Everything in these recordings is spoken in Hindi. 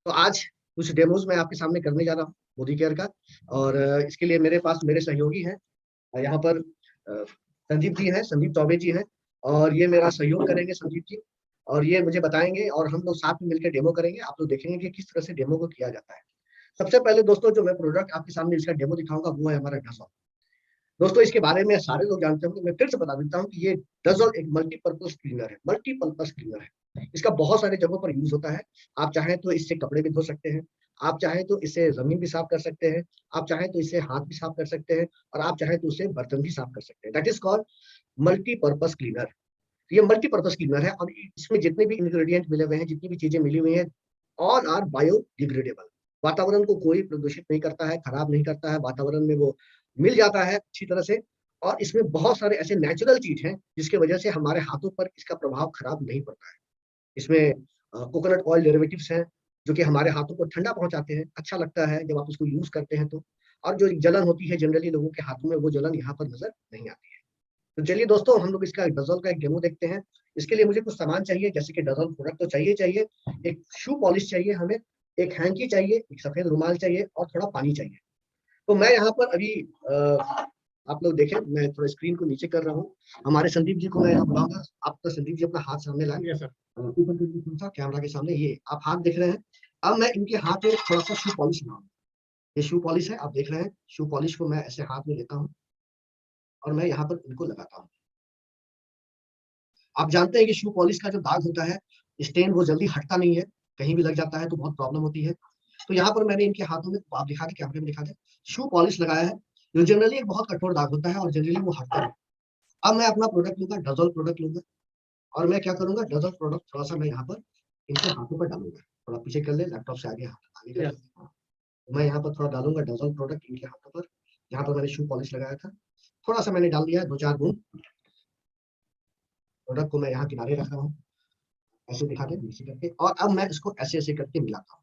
तो आज कुछ डेमोज मैं आपके सामने करने जा रहा हूँ मोदी केयर का। और इसके लिए मेरे पास मेरे सहयोगी हैं। यहाँ पर संदीप जी हैं, संदीप चौबे जी हैं। और ये मेरा सहयोग करेंगे संदीप जी। और ये मुझे बताएंगे और हम लोग साथ में मिलकर डेमो करेंगे। आप लोग देखेंगे कि किस तरह से डेमो को किया जाता है। सबसे पहले दोस्तों जो मैं प्रोडक्ट आपके सामने इसका डेमो दिखाऊंगा वो है हमारा डसॉल। दोस्तों इसके बारे में सारे लोग जानते होंगे, मैं फिर से बता देता हूँ कि ये डजल एक मल्टीपर्पज क्लीनर है, मल्टीपर्पज क्लीनर है। इसका बहुत सारे जगहों पर यूज होता है। आप चाहें तो इससे कपड़े भी धो सकते हैं, आप चाहें तो इससे जमीन भी साफ कर सकते हैं, आप चाहें तो इससे हाथ भी साफ कर सकते हैं, और आप चाहें तो उससे बर्तन भी साफ कर सकते हैं। That is called multipurpose cleaner. ये मल्टीपर्पज क्लीनर है और इसमें जितने भी इंग्रेडिएंट मिले हुए हैं, जितनी भी चीजें मिली हुई हैं, ऑल आर बायोडिग्रेडेबल। वातावरण को कोई प्रदूषित नहीं करता है, खराब नहीं करता है, वातावरण में वो मिल जाता है अच्छी तरह से। और इसमें बहुत सारे ऐसे नेचुरल चीज हैं जिसकी वजह से हमारे हाथों पर इसका प्रभाव खराब नहीं पड़ता है। इसमें कोकोनट ऑयल डेरिवेटिव्स हैं जो कि हमारे हाथों को ठंडा पहुंचाते हैं। अच्छा लगता है जब आप उसको यूज करते हैं तो। और जो जलन होती है जनरली लोगों के हाथों में, वो जलन यहाँ पर नजर नहीं आती है। तो चलिए दोस्तों हम लोग इसका डजल का एक डेमो देखते हैं। इसके लिए मुझे कुछ सामान चाहिए, जैसे कि डजल प्रोडक्ट तो चाहिए चाहिए, एक शू पॉलिश चाहिए हमें, एक हैंकी चाहिए, एक सफेद रुमाल चाहिए और थोड़ा पानी चाहिए। तो मैं यहाँ पर अभी आप लोग देखें, मैं थोड़ा स्क्रीन को नीचे कर रहा हूँ। हमारे संदीप जी को मैं यहाँ बुलाऊंगा। आपका संदीप जी अपना हाथ सामने लाएंगे सर, ऊपर करके थोड़ा सा कैमरा के सामने। ये आप हाथ देख रहे हैं। अब मैं इनके हाथ में थोड़ा सा शू पॉलिश लगाऊंगा। ये शू पॉलिश है, आप देख रहे हैं। शू पॉलिश को मैं ऐसे हाथ में लेता हूँ और मैं यहाँ पर इनको लगाता हूँ। आप जानते हैं कि शू पॉलिश का जो दाग होता है, स्टेन, वो जल्दी हटता नहीं है। कहीं भी लग जाता है तो बहुत प्रॉब्लम होती है। तो यहाँ पर मैंने इनके हाथों में, आप दिखा के कैमरे में दिखा दे, शू पॉलिश लगाया है। जो जनरली एक बहुत कठोर दाग होता है और जनरली वो हटता नहीं। अब मैं अपना प्रोडक्ट लूंगा, डजल प्रोडक्ट लूंगा। और मैं क्या करूंगा, डजल प्रोडक्ट थोड़ा सा मैं यहाँ पर इनके हाथों पर डालूंगा। थोड़ा पीछे कर ले, लैपटॉप से आगे आगे कर। तो मैं यहाँ पर थोड़ा डालूंगा डजल प्रोडक्ट इनके हाथों पर, यहाँ पर मैंने शू पॉलिश लगाया था। थोड़ा सा मैंने डाल दिया है, 2-4 बूंद। प्रोडक्ट को मैं यहाँ किनारे रख रहा हूँ, ऐसे दिखा दे नीचे करके। और अब मैं इसको ऐसे ऐसे करके मिलाता हूँ।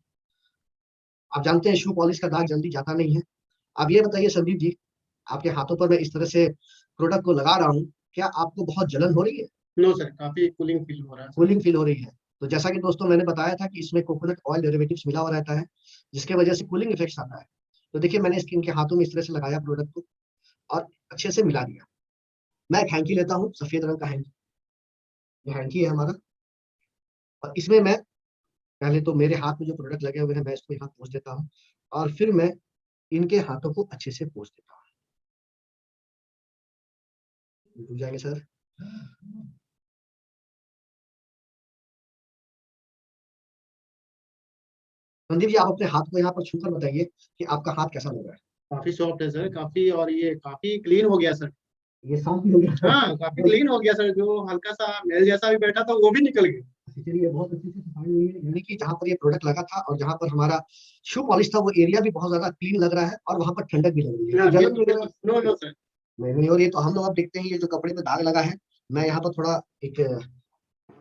आप जानते हैं शू पॉलिश का दाग जल्दी जाता नहीं है। अब ये बताइए संदीप जी, आपके हाथों पर मैं इस तरह से प्रोडक्ट को लगा रहा हूँ, क्या आपको बहुत जलन हो रही है? नो सर, काफी कूलिंग फील हो रहा है। कूलिंग फील हो रही है। तो जैसा कि दोस्तों मैंने बताया था कि इसमें कोकोनट ऑयल डेरिवेटिव्स मिला हुआ रहता है, जिसके वजह से कूलिंग इफेक्ट आता है। तो देखिए मैंने स्किन के हाथों में इस तरह से लगाया प्रोडक्ट को और अच्छे से मिला दिया। मैं एक हैंकी लेता हूँ, सफेद रंग का हैंकी। ये हैंकी है हमारा। और इसमें मैं पहले तो मेरे हाथ में जो प्रोडक्ट लगे हुए हैं मैं इसको यहाँ पोंछ देता हूँ, और फिर मैं इनके हाथों को अच्छे से पोंछ देता हूँ। डूब जाएंगे सर। संदीप जी, आप अपने हाथ को यहाँ पर छूकर बताइए कि आपका हाथ कैसा लग रहा है। काफी सॉफ्ट है सर, काफी, और ये काफी क्लीन हो गया सर। ये साफ भी हो गया था। हाँ, काफी क्लीन हो गया सर। जो हल्का सा मेल जैसा भी बैठा था वो भी निकल गया। चलिए बहुत अच्छे से सफाई हुई है, यानी कि जहाँ पर ये प्रोडक्ट लगा था और जहाँ पर हमारा शू पॉलिश था, वो एरिया भी बहुत ज्यादा क्लीन लग रहा है और वहां पर ठंडक भी लग रही है। जलन वगैरह नो नो सर। नहीं नहीं। और ये तो हम लोग अब देखते हैं, ये जो कपड़े पे दाग लगा है, मैं यहाँ पर थोड़ा एक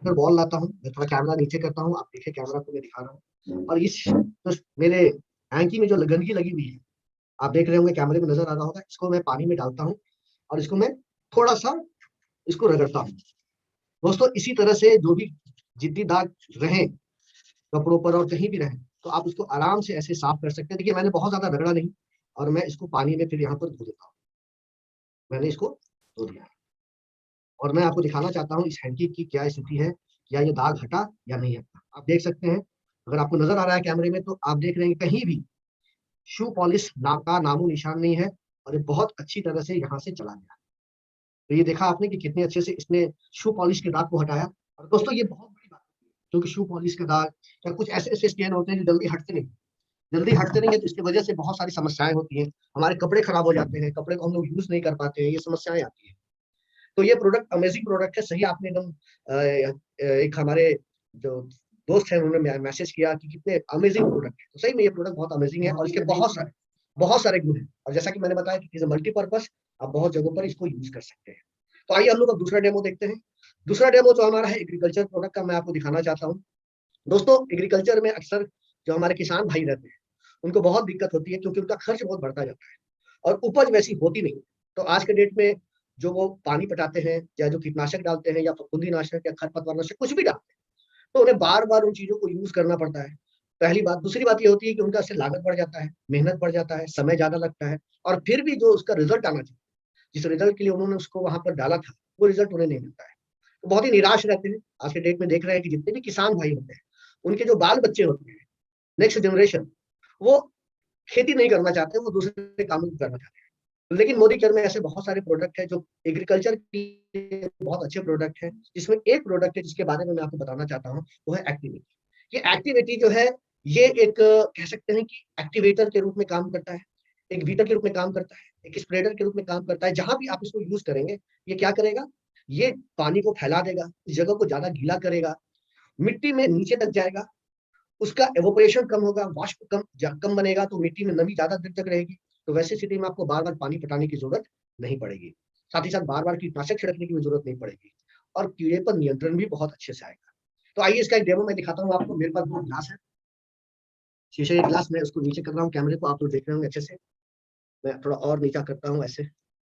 फिर बॉल लाता हूँ, मैं थोड़ा कैमरा नीचे करता हूँ, आप देखिए कैमरा को मैं दिखा रहा हूँ। और इस तो मेरे हैंकी में जो गंदगी लगी हुई है, आप देख रहे होंगे, कैमरे में नजर आ रहा होगा, इसको मैं पानी में डालता हूँ और इसको मैं थोड़ा सा इसको रगड़ता हूँ। दोस्तों इसी तरह से जो भी जिद्दी दाग रहे कपड़ों पर और कहीं भी रहे, तो आप उसको आराम से ऐसे साफ कर सकते हैं। देखिए मैंने बहुत ज्यादा रगड़ा नहीं, और मैं इसको पानी में फिर यहाँ पर धो देता हूँ। मैंने इसको धो दिया और मैं आपको दिखाना चाहता हूँ इस हैंकी की क्या स्थिति है, या ये दाग हटा या नहीं हटा। आप देख सकते हैं, अगर आपको नजर आ रहा है कैमरे में, तो आप देख रहे हैं कि कहीं भी शू पॉलिश का नामो निशान नहीं है, और ये बहुत अच्छी तरह से यहाँ से चला गया। तो ये देखा आपने कि कितने अच्छे से इसने शू पॉलिश के दाग को हटाया। और दोस्तों ये बहुत बड़ी बात है, क्योंकि शू पॉलिश के दाग या कुछ ऐसे ऐसे स्टेन होते हैं जो जल्दी हटते नहीं है, तो इसकी वजह से बहुत सारी समस्याएं होती हैं। हमारे कपड़े खराब हो जाते हैं, कपड़े को हम लोग यूज नहीं कर पाते हैं, ये समस्याएं आती हैं। तो ये प्रोडक्ट अमेजिंग प्रोडक्ट है, सही आपने एकदम एक हमारे जो दोस्त हैं उन्होंने मैसेज किया कि कितने अमेजिंग प्रोडक्ट है। तो सही में ये प्रोडक्ट बहुत अमेजिंग है और इसके बहुत सारे गुण हैं। और जैसा कि मैंने बताया कि इज मल्टीपर्पज, आप बहुत जगहों पर इसको यूज कर सकते हैं। तो आइए हम लोग अब दूसरा डेमो देखते हैं। दूसरा डेमो जो हमारा है एग्रीकल्चर प्रोडक्ट का, मैं आपको दिखाना चाहता हूँ। दोस्तों एग्रीकल्चर में अक्सर जो हमारे किसान भाई रहते हैं, उनको बहुत दिक्कत होती है, क्योंकि उनका खर्च बहुत बढ़ता जाता है और उपज वैसी होती नहीं। तो आज के डेट में जो वो पानी पटाते हैं, या जो कीटनाशक डालते हैं, या फफूंदी नाशक या खरपतवार नाशक कुछ भी डालते हैं, तो उन्हें बार बार उन चीजों को यूज करना पड़ता है। पहली बात। दूसरी बात ये होती है कि उनका इससे लागत बढ़ जाता है, मेहनत बढ़ जाता है, समय ज्यादा लगता है, और फिर भी जो उसका रिजल्ट आना चाहिए, जिस रिजल्ट के लिए उन्होंने उसको वहां पर डाला था, वो रिजल्ट उन्हें नहीं मिलता है। तो बहुत ही निराश रहते हैं। आज के डेट में देख रहे हैं कि जितने भी किसान भाई होते हैं, उनके जो बाल बच्चे होते हैं, नेक्स्ट जनरेशन, वो खेती नहीं करना चाहते, वो दूसरे कामों को करना चाहते हैं। लेकिन मोदी केयर में ऐसे बहुत सारे प्रोडक्ट है जो एग्रीकल्चर के बहुत अच्छे प्रोडक्ट है, जिसमें एक प्रोडक्ट है जिसके बारे में मैं आपको बताना चाहता हूँ, वो है एक्टिविटी। ये एक्टिविटी जो है, ये एक कह सकते हैं कि एक्टिवेटर के रूप में काम करता है, एक वीटर के रूप में काम करता है, एक स्प्रेडर के रूप में काम करता है। जहां भी आप इसको यूज करेंगे, ये क्या करेगा, ये पानी को फैला देगा, इस जगह को ज्यादा गीला करेगा, मिट्टी में नीचे तक जाएगा, उसका एवोपरेशन कम होगा, वाष्प कम बनेगा, तो मिट्टी में नमी ज्यादा देर तक रहेगी। तो वैसी स्थिति में आपको बार बार पानी पटाने की जरूरत नहीं पड़ेगी। साथ ही साथ बार बार कीटनाशक छिड़कने की भी जरूरत नहीं पड़ेगी, और कीड़े पर नियंत्रण भी बहुत अच्छे से आएगा। तो आइए इसका एक डेमो मैं दिखाता हूँ आपको। मेरे पास दो ग्लास है, शीशे के ग्लास, मैं उसको नीचे कर रहा हूँ, कैमरे को आप लोग देख रहे होंगे अच्छे से। मैं थोड़ा और नीचा करता हूँ, ऐसे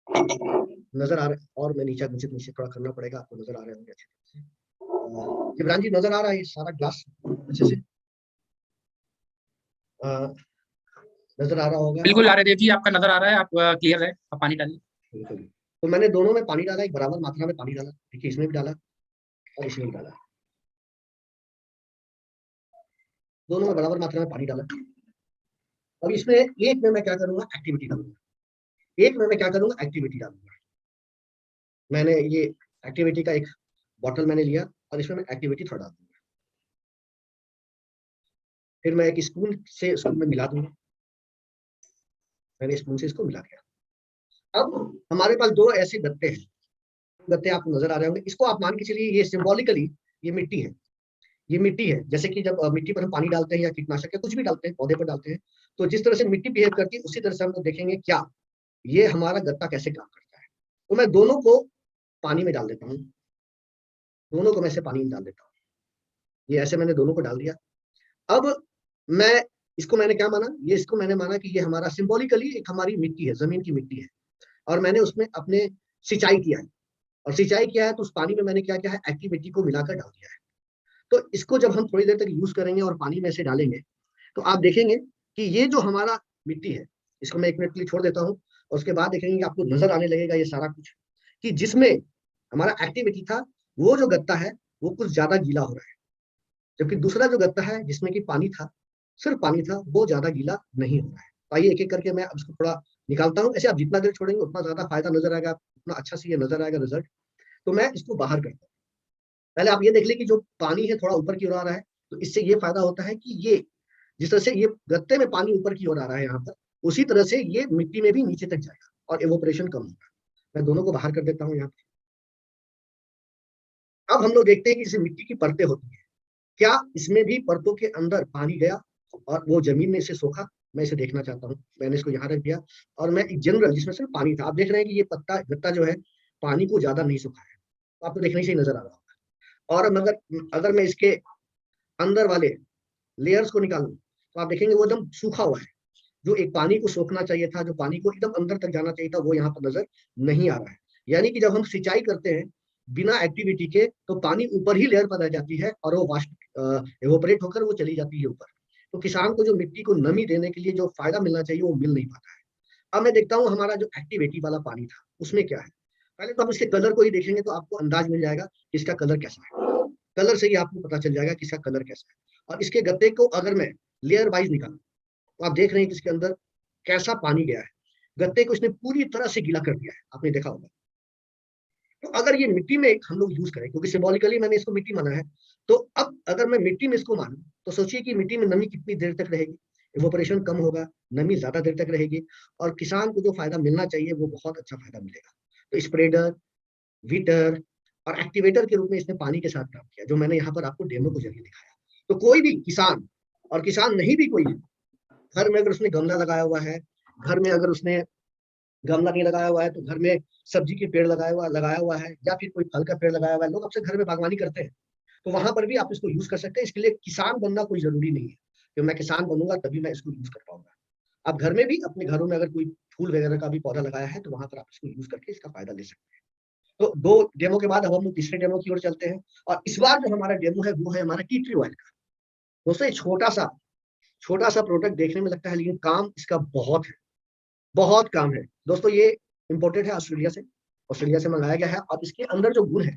नजर आ रहा है, और मैं नीचे नीचे नीचे थोड़ा करना पड़ेगा, आपको नजर आ रहे होंगे अच्छे से। इमरान जी, नजर आ रहा है ये सारा ग्लास अच्छे से? नजर आ रहा होगा। बिल्कुल आरव जी, आपका नजर आ रहा है, आप क्लियर है, आप पानी डालिए। बिल्कुल। तो मैंने दोनों में पानी डाला, एक बराबर मात्रा में पानी डाला, देखिए इसमें भी डाला और इसमें भी डाला, दोनों में बराबर मात्रा में पानी डाला। अब इसमें एक में मैं क्या करूंगा, एक्टिविटी डालूंगा। एक में मैं क्या करूंगा, एक्टिविटी डालूंगा। मैंने ये एक्टिविटी का एक बॉटल मैंने लिया, और इसमें मैं एक्टिविटी थोड़ा डाल दूंगा। फिर मैं एक स्पून से इसको मैं मिला दूंगा। मैंने स्पून से इसको मिला दिया। अब हमारे पास दो ऐसे गत्ते हैं, गत्ते आपको नजर आ रहे होंगे। इसको आप मान के चलिए, ये सिंबॉलिकली ये मिट्टी है। ये मिट्टी है, जैसे कि जब मिट्टी पर हम पानी डालते हैं या कीटनाशक या कुछ भी डालते हैं, पौधे पर डालते हैं, तो जिस तरह से मिट्टी बिहेव करती है, उसी तरह से हम लोग देखेंगे क्या ये हमारा गत्ता कैसे काम करता है। तो मैं दोनों को पानी में डाल देता हूँ, दोनों को मैं ऐसे पानी में डाल देता हूँ। ये ऐसे मैंने दोनों को डाल दिया। अब मैं इसको मैंने क्या माना, ये इसको मैंने माना कि ये हमारा सिंबॉलिकली एक हमारी मिट्टी है, जमीन की मिट्टी है, और मैंने उसमें अपने सिंचाई किया है। और सिंचाई किया है तो उस पानी में मैंने क्या किया है, एक्टिविटी को मिलाकर डाल दिया है। तो इसको जब हम थोड़ी देर तक यूज करेंगे और पानी में से डालेंगे, तो आप देखेंगे कि ये जो हमारा मिट्टी है, इसको मैं 1 मिनट के लिए छोड़ देता हूँ, और उसके बाद देखेंगे कि आपको नजर आने लगेगा ये सारा कुछ, कि जिसमें हमारा एक्टिविटी था, वो जो गत्ता है वो कुछ ज्यादा गीला हो रहा है, जबकि दूसरा जो गत्ता है जिसमें कि पानी था, सिर्फ पानी था, वो ज्यादा गीला नहीं हो रहा है। तो आइए एक एक करके मैं अब इसको थोड़ा निकालता हूँ। ऐसे आप जितना देर छोड़ेंगे उतना ज्यादा फायदा नजर आएगा, उतना अच्छा से ये नजर आएगा रिजल्ट। तो मैं इसको बाहर करता हूँ। पहले आप ये देख लें कि जो पानी है थोड़ा ऊपर की ओर आ रहा है, तो इससे ये फायदा होता है कि ये जिस तरह से ये गत्ते में पानी ऊपर की ओर आ रहा है यहाँ पर, उसी तरह से ये मिट्टी में भी नीचे तक जाएगा और एवोपरेशन कम होगा। मैं दोनों को बाहर कर देता हूँ यहाँ पे। अब हम लोग देखते हैं कि जैसे मिट्टी की परतें होती है, क्या इसमें भी परतों के अंदर पानी गया और वो जमीन में इसे सोखा? मैं इसे देखना चाहता हूँ। मैंने इसको यहाँ रख दिया, और मैं एक जनरल जिसमें सिर्फ पानी था, आप देख रहे हैं कि ये पत्ता गत्ता जो है पानी को ज्यादा नहीं सुखा है, तो आपको देखने से ही नजर आ रहा होगा। और अगर अगर मैं इसके अंदर वाले लेयर्स को निकालूं, तो आप देखेंगे वो एकदम सूखा हुआ है। जो एक पानी को सोखना चाहिए था, जो पानी को एकदम अंदर तक जाना चाहिए था, वो यहाँ पर नजर नहीं आ रहा है। यानी कि जब हम सिंचाई करते हैं बिना एक्टिविटी के, तो पानी ऊपर ही लेयर पर रह जाती है, और वो वाष्प एवोपरेट होकर वो चली जाती है ऊपर। तो किसान को जो मिट्टी को नमी देने के लिए जो फायदा मिलना चाहिए, वो मिल नहीं पाता है। अब मैं देखता हूँ हमारा जो एक्टिविटी वाला पानी था, उसमें क्या है। पहले तो आप इसके कलर को ही देखेंगे तो आपको अंदाज मिल जाएगा कि इसका कलर कैसा है। कलर से ही आपको पता चल जाएगा कि इसका कलर कैसा है। और इसके गत्ते को अगर मैं लेयर वाइज निकालूं, तो आप देख रहे हैं कि इसके अंदर कैसा पानी गया है। गत्ते को इसने पूरी तरह से गीला कर दिया है, आपने देखा होगा। तो अगर ये मिट्टी में हम लोग यूज करें, क्योंकि सिंबॉलिकली मैंने इसको मिट्टी माना है, तो अब अगर मैं मिट्टी में इसको मानूं, तो सोचिए कि मिट्टी में नमी कितनी देर तक रहेगी, इवोपरेशन कम होगा, नमी ज्यादा देर तक रहेगी, और किसान को जो फायदा मिलना चाहिए वो बहुत अच्छा फायदा मिलेगा। तो स्प्रेडर, वीटर और एक्टिवेटर के रूप में इसने पानी के साथ काम किया, जो मैंने यहाँ पर आपको डेमो के जरिए दिखाया। तो कोई भी किसान, और किसान नहीं भी कोई है, घर में अगर उसने गमला लगाया हुआ है, घर में अगर उसने गमला नहीं लगाया हुआ है, तो घर में सब्जी के पेड़ लगाया हुआ है, या फिर कोई फल का पेड़ लगाया हुआ है, लोग अपने घर में बागवानी करते हैं, तो वहां पर भी आप इसको यूज कर सकते हैं। इसके लिए किसान बनना कोई जरूरी नहीं है कि मैं किसान बनूंगा तभी मैं इसको यूज कर पाऊंगा। आप घर में भी, अपने घरों में अगर कोई फूल वगैरह का भी पौधा लगाया है, तो वहां पर आप इसको यूज करके इसका फायदा ले सकते हैं। तो 2 डेमो के बाद अब हम लोग तीसरे डेमो की ओर चलते हैं। और इस बार जो हमारा डेमो है वो है हमारा टी ट्री ऑयल का। दोस्तों, ये छोटा सा छोटा सा प्रोडक्ट देखने में लगता है, लेकिन काम इसका बहुत है, बहुत काम है दोस्तों। ये इम्पोर्टेड है ऑस्ट्रेलिया से, ऑस्ट्रेलिया से मंगाया गया है। और इसके अंदर जो गुण है,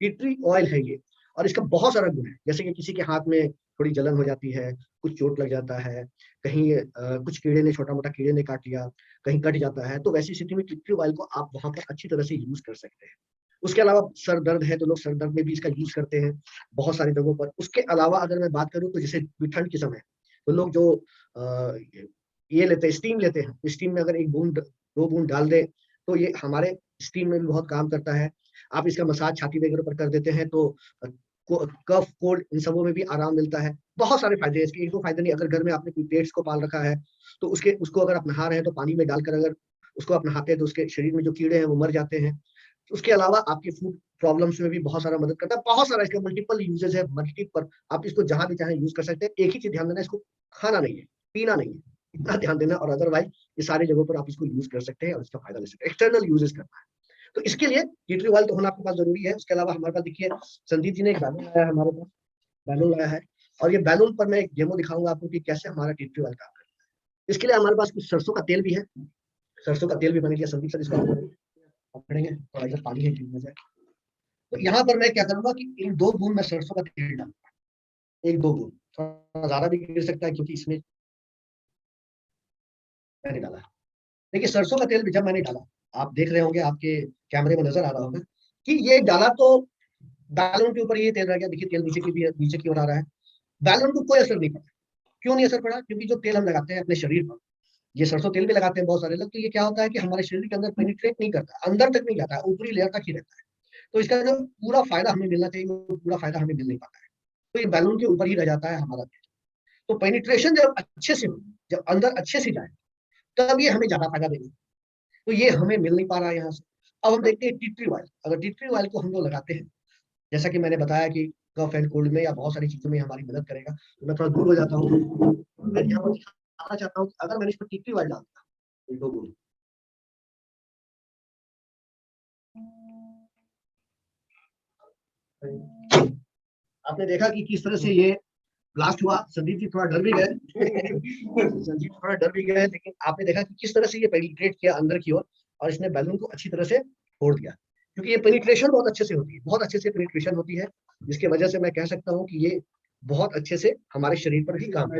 टी ट्री ऑयल है ये, और इसका बहुत सारा गुण है। जैसे कि किसी के हाथ में थोड़ी जलन हो जाती है, कुछ चोट लग जाता है, कहीं कुछ कीड़े ने, छोटा मोटा कीड़े ने काट लिया, कहीं कट जाता है, तो वैसी स्थिति में टी ट्री ऑयल को आप वहां पर अच्छी तरह से यूज कर सकते हैं। उसके अलावा सर दर्द है तो लोग सर दर्द में भी इसका यूज करते हैं बहुत सारी जगहों पर। उसके अलावा अगर मैं बात करूँ तो जैसे ठंड के समय तो लोग जो ये लेते हैं, स्टीम लेते हैं, स्टीम में अगर एक बूंद दो बूंद डाल दे तो ये हमारे स्टीम में भी बहुत काम करता है। आप इसका मसाज छाती वगैरह पर कर देते हैं तो कफ कोल्ड इन सबों में भी आराम मिलता है। बहुत सारे फायदे हैं इसके, एक दो फायदे नहीं। अगर घर में आपने कोई पेट्स को पाल रखा है तो उसको अगर आप नहा रहे हैं तो पानी में डालकर अगर उसको आप नहाते हैं तो उसके शरीर में जो कीड़े हैं वो मर जाते हैं। उसके अलावा आपकी फूड प्रॉब्लम्स में भी बहुत सारा मदद करता है। बहुत सारा इसके मल्टीपल यूजेस है, मल्टीपल, आप इसको जहां भी चाहें यूज कर सकते हैं। एक ही चीज ध्यान देना, इसको खाना नहीं है, पीना नहीं है, इतना ध्यान देना। और अदरवाइज ये सारी जगहों पर आप इसको यूज कर सकते हैं और इसका फायदा ले सकते हैं। एक्सटर्नल यूजेस करना है तो इसके लिए टी ट्री ऑयल तो होना आपके पास जरूरी है। उसके अलावा हमारे पास देखिए संदीप जी ने एक बैलून लाया है, हमारे पास बैलून लाया है, और ये बैलून पर मैं एक डेमो दिखाऊंगा आपको कि कैसे हमारा टी ट्री ऑयल काम करता है। इसके लिए हमारे पास कुछ सरसों का तेल भी है, सरसों का तेल भी बन गया। संदीप सर इसको पकड़ेंगे, थोड़ा इधर पानी है गिर जाए। तो यहाँ पर मैं क्या करूंगा कि एक दो बूंद मैं सरसों का तेल डालूंगा, एक दो बूंद, थोड़ा ज्यादा भी गिर सकता है क्योंकि इसमें मैंने डाला। देखिए सरसों का तेल भी जब मैंने डाला, आप देख रहे होंगे, आपके कैमरे में नजर आ रहा होगा कि ये डाला तो बैलून के ऊपर ये तेल रह गया। देखिए तेल नीचे की ओर आ रहा है, बैलून को कोई असर नहीं पड़ा। क्यों नहीं असर पड़ा? क्योंकि जो तेल हम लगाते हैं अपने शरीर पर, ये सरसों तेल भी लगाते हैं बहुत सारे लोग, तो ये क्या होता है कि हमारे शरीर के अंदर पेनिट्रेट नहीं करता, अंदर तक नहीं जाता है, ऊपरी लेयर तक ही रहता है। तो इसका जो पूरा फायदा हमें मिलना चाहिए वो पूरा फायदा हमें मिल नहीं पाता है, तो ये बैलून के ऊपर ही रह जाता है हमारा तेल। तो पेनिट्रेशन जब अच्छे से हो, जब अंदर अच्छे से जाए, तब ये हमें ज्यादा फायदा देगा। तो ये हमें मिल नहीं पा रहा है यहाँ से। अब हम देखते हैं टी ट्री ऑयल। अगर टी ट्री ऑयल को हम लोग लगाते हैं, जैसा कि मैंने बताया कि कफ एंड कोल्ड में या बहुत सारी चीजों में हमारी मदद करेगा, तो मैं थोड़ा दूर हो जाता हूँ। मैं यहाँ पर दिखाना चाहता हूँ कि अगर मैंने इस पर टी ट्री ऑयल डाल दिया दो बूंद, आपने देखा कि किस तरह से ये ब्लास्ट हुआ। संदीप जी थोड़ा डर भी गए संदीप थोड़ा डर भी गए, लेकिन आपने देखा कि किस तरह से ये पेनिट्रेट किया अंदर की ओर, और इसने बैलून को अच्छी तरह से फोड़ दिया। क्योंकि ये पेनिट्रेशन बहुत अच्छे से होती है, बहुत अच्छे से पेनिट्रेशन होती है, जिसकी वजह से मैं कह सकता हूँ कि ये बहुत अच्छे से हमारे शरीर पर भी काम है।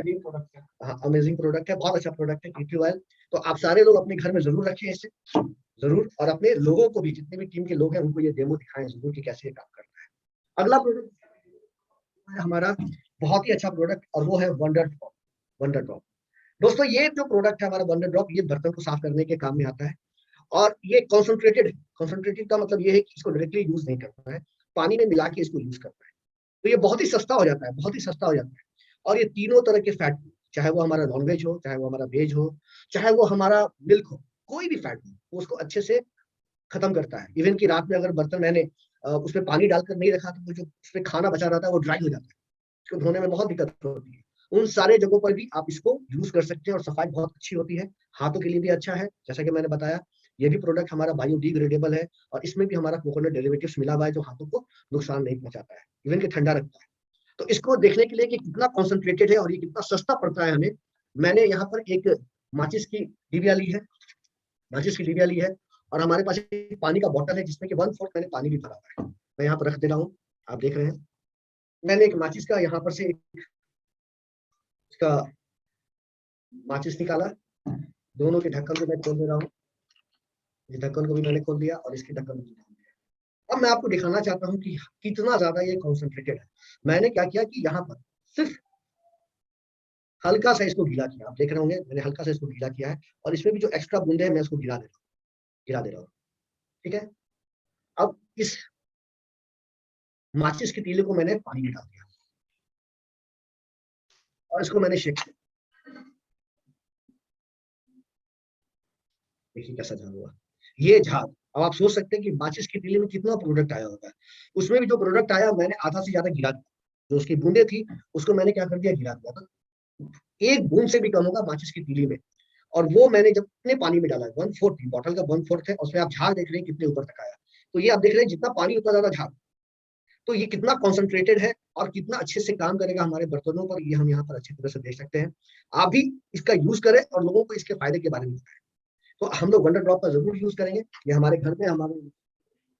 हाँ, अमेजिंग प्रोडक्ट है, बहुत अच्छा प्रोडक्ट है टी ट्री ऑयल। तो आप सारे लोग अपने घर में जरूर रखें इसे, जरूर, और अपने लोगों को भी, जितने भी टीम के लोग हैं उनको ये डेमो दिखाएं जरूर कि कैसे ये काम करता है। अगला प्रोडक्ट हमारा बहुत ही अच्छा प्रोडक्ट, और वो है वंडर ड्रॉप। वंडर ड्रॉप दोस्तों, ये जो प्रोडक्ट है हमारा वंडर ड्रॉप, ये बर्तन को साफ करने के काम में आता है। और ये कॉन्सेंट्रेटेड है। कॉन्सेंट्रेटेड का मतलब ये है कि इसको डायरेक्टली यूज नहीं करना है, पानी में मिला के इसको यूज करना है। तो ये बहुत ही सस्ता हो जाता है, बहुत ही सस्ता हो जाता है। और ये तीनों तरह के फैट, चाहे वो हमारा नॉन वेज हो, चाहे वो हमारा वेज हो, चाहे वो हमारा मिल्क हो, कोई भी फैट हो, वो उसको अच्छे से खत्म करता है। इवन कि रात में अगर बर्तन मैंने उसमें पानी डालकर नहीं रखा तो जो उसमें खाना बचा रहता है वो ड्राई हो जाता है, इसको धोने में बहुत दिक्कत होती है। उन सारे जगहों पर भी आप इसको यूज कर सकते हैं और सफाई बहुत अच्छी होती है। हाथों के लिए भी अच्छा है, जैसा कि मैंने बताया। ये भी प्रोडक्ट हमारा बायोडिग्रेडेबल है, और इसमें भी हमारा कोकोनट डेरिवेटिव्स मिला हुआ है जो हाथों को नुकसान नहीं पहुंचाता है, इवन कि ठंडा रखता है। तो इसको देखने के लिए कि कितना कॉन्सेंट्रेटेड है और ये कितना सस्ता पड़ता है हमें, मैंने यहाँ पर एक माचिस की डिबिया ली है, माचिस की डिबिया ली है, और हमारे पास एक पानी का बोतल है जिसमें कि 1/4 मैंने पानी भी भरा हुआ है। मैं यहाँ पर रख दे रहा हूँ, आप देख रहे हैं। मैंने एक माचिस का यहाँ पर से इसका माचिस निकाला, दोनों के ढक्कन को मैं खोल दे रहा हूँ। इस ढक्कन को भी मैंने खोल दिया और इसके ढक्कन को भी खोल दिया। अब मैं आपको दिखाना चाहता हूँ कि कितना ज्यादा ये कॉन्सेंट्रेटेड है। मैंने क्या किया कि यहाँ पर सिर्फ हल्का सा इसको गीला किया, आप देख रहे होंगे मैंने हल्का सा इसको गीला किया है, और इसमें भी जो एक्स्ट्रा बूंदे हैं मैं इसको गिरा दे रहा हूँ। ठीक है, अब इस माचिस के तीले को मैंने पानी में डाल दिया और इसको मैंने शेक किया। देखिए कैसा झाग हुआ ये झाग। अब आप सोच सकते हैं कि माचिस के तीले में कितना प्रोडक्ट आया होगा। उसमें भी जो प्रोडक्ट आया मैंने आधा से ज्यादा गिरा दिया, जो उसकी बूंदे थी उसको मैंने क्या कर दिया, गिरा दिया। तो एक बूंद से भी कम होगा माचिस की तीली में, और वो मैंने जब इतने पानी में डाला है, 1/4 बॉटल का 1/4 है, उसमें आप झाग देख रहे हैं कितने ऊपर तक आया। तो ये आप देख रहे हैं जितना पानी उतना ज्यादा झाग। तो ये कितना कॉन्सेंट्रेटेड है और कितना अच्छे से काम करेगा हमारे बर्तनों पर, ये हम यहाँ पर अच्छी तरह से देख सकते हैं। आप भी इसका यूज करें और लोगों को इसके फायदे के बारे में बताएं। तो हम लोग वंडर ड्रॉप का जरूर यूज करेंगे, ये हमारे घर में हमारे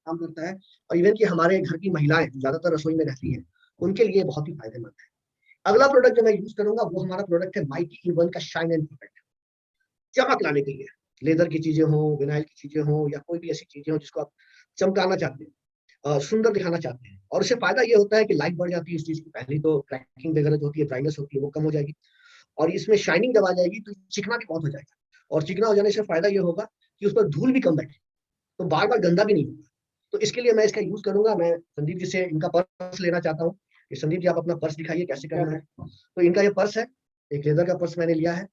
काम करता है, और इवन कि हमारे घर की महिलाएं ज्यादातर रसोई में रहती हैं, उनके लिए बहुत ही फायदेमंद है। अगला प्रोडक्ट जो मैं यूज करूंगा वो हमारा प्रोडक्ट है माइटी E1 का शाइन एंड परफेक्ट, चमक लाने के लिए। लेदर की चीजें हो, विनाइल की चीजें हो, या कोई भी ऐसी चीजें हो जिसको आप चमकाना चाहते हैं, सुंदर दिखाना चाहते हैं, और उससे फायदा ये होता है कि लाइफ बढ़ जाती है इस चीज की। पहली तो क्रैकिंग वगैरह जो होती है, ड्राइनेस होती है, वो कम हो जाएगी, और इसमें शाइनिंग जब आ जाएगी तो चिकना भी बहुत हो जाएगा, और चिकना हो जाने से फायदा ये होगा कि उस पर धूल भी कम बैठे, तो बार बार गंदा भी नहीं होगा। तो इसके लिए मैं इसका यूज करूंगा। मैं संदीप जी से इनका पर्स लेना चाहता हूँ कि संदीप जी आप अपना पर्स दिखाइए कैसे करना है। तो इनका ये पर्स है, एक लेदर का पर्स मैंने लिया है,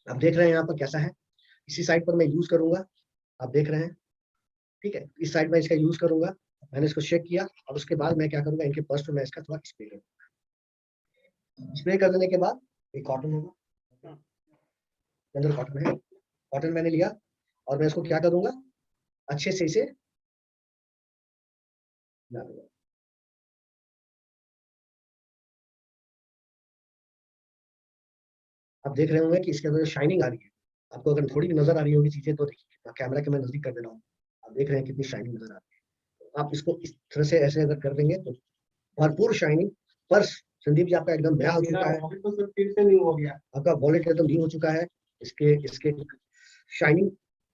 आप देख रहे हैं यहाँ पर कैसा है। इसी साइड पर मैं यूज करूंगा, आप देख रहे हैं, ठीक है। इस साइड में इसका यूज करूंगा, मैंने इसको शेक किया, और उसके बाद मैं क्या करूंगा, इनके पर्स पर मैं इसका थोड़ा स्प्रे करूंगा। स्प्रे कर देने के बाद एक कॉटन होगा, अंदर कॉटन है, कॉटन मैंने लिया, और मैं इसको क्या करूंगा, अच्छे से इसे डालूंगा। आप देख रहे होंगे कि इसके अंदर शाइनिंग आ रही है। आपको अगर थोड़ी भी नजर आ रही होगी चीजें तो देखिए, कैमरा के मैं नजदीक कर दे रहा हूँ, आप देख रहे हैं कितनी शाइनिंग नजर आ रही है। आप इसको इस तरह से ऐसे अगर कर देंगे तो भरपूर शाइनिंग। पर्स संदीप जी आपका एकदम नया हो चुका है, तो सर फिर से न्यू हो गया। आपका वॉलेट एकदम न्यू हो चुका है। इसके इसके शाइनिंग,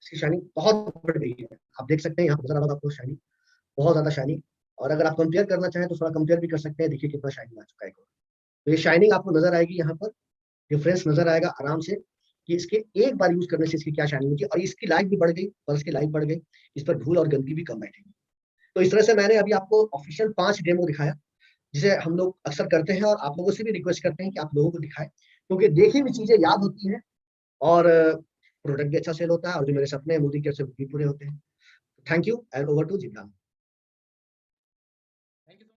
इसकी शाइनिंग बहुत बढ़ गई है। आप देख सकते हैं यहाँ पर नजर आ रहा होगा आपको शाइनिंग, बहुत ज्यादा शाइनिंग। और अगर आप कंपेयर करना चाहें तो थोड़ा कंपेयर भी कर सकते हैं, देखिए कितना शाइनिंग आ चुका है। तो ये शाइनिंग आपको नजर आएगी, यहाँ पर डिफरेंस नजर आएगा आराम से कि इसके एक बार यूज करने से इसकी क्या शाइनिंग होती है, और इसकी लाइफ भी बढ़ गई, पर्स की लाइफ बढ़ गई, इस पर धूल और गंदगी भी कम बैठेगी। तो इस तरह से मैंने अभी आपको ऑफिशियल 5 डेमो दिखाया, जिसे हम लोग अक्सर करते हैं, और आप लोगों से भी रिक्वेस्ट करते हैं कि आप लोगों को दिखाएं, क्योंकि देखी हुई चीजें याद होती हैं, और प्रोडक्ट भी अच्छा सेल होता है, और जो मेरे सपने हैं मोदी केयर से वो भी पूरे होते हैं। Thank you, and over to Jibran.